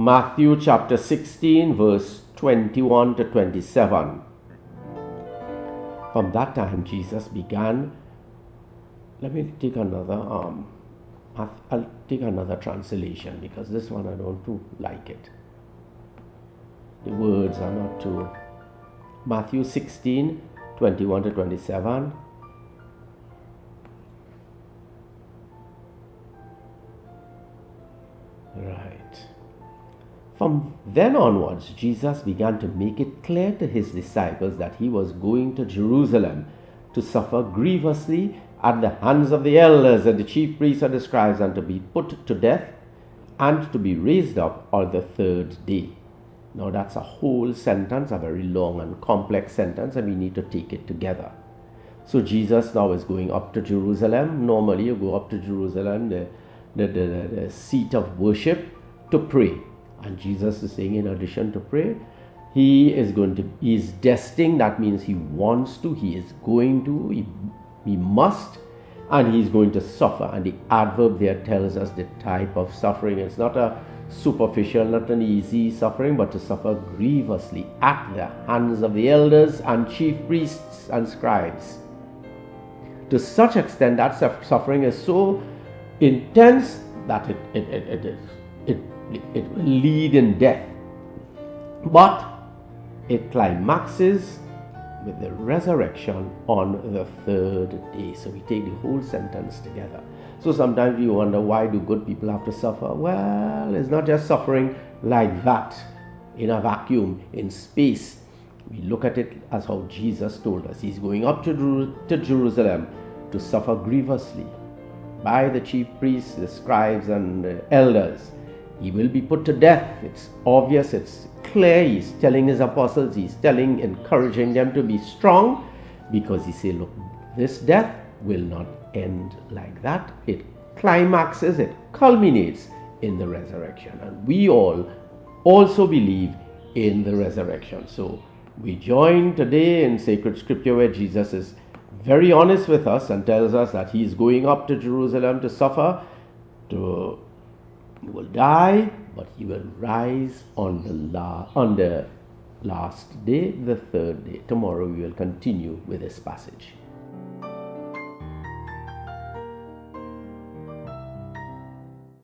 Matthew chapter 16, verse 21 to 27. From that time, Jesus began. Let me take another. I'll take another translation because this one I don't too like it. The words are not too. Matthew 16, 21 to 27. Right. From then onwards, Jesus began to make it clear to his disciples that he was going to Jerusalem to suffer grievously at the hands of the elders and the chief priests and the scribes, and to be put to death, and to be raised up on the third day. Now that's a whole sentence, a very long and complex sentence, and we need to take it together. So Jesus now is going up to Jerusalem. Normally you go up to Jerusalem, the seat of worship, to pray. And Jesus is saying, in addition to pray, he is destined. That means he wants to, he is going to, he must, and he's going to suffer. And the adverb there tells us the type of suffering. It's not a superficial, not an easy suffering, but to suffer grievously at the hands of the elders and chief priests and scribes. To such extent that suffering is so intense that it will lead in death. But it climaxes with the resurrection on the third day. So we take the whole sentence together. So sometimes we wonder, why do good people have to suffer? Well, it's not just suffering like that in a vacuum, in space. We look at it as how Jesus told us. He's going up to Jerusalem to suffer grievously by the chief priests, the scribes, and the elders. He will be put to death. It's obvious, it's clear. He's telling his apostles, he's encouraging them to be strong, because he said, look, this death will not end like that. It climaxes, it culminates in the resurrection. And we all also believe in the resurrection. So we join today in sacred scripture where Jesus is very honest with us and tells us that he is going up to Jerusalem to suffer, he will die, but he will rise on the last day, the third day. Tomorrow we will continue with this passage.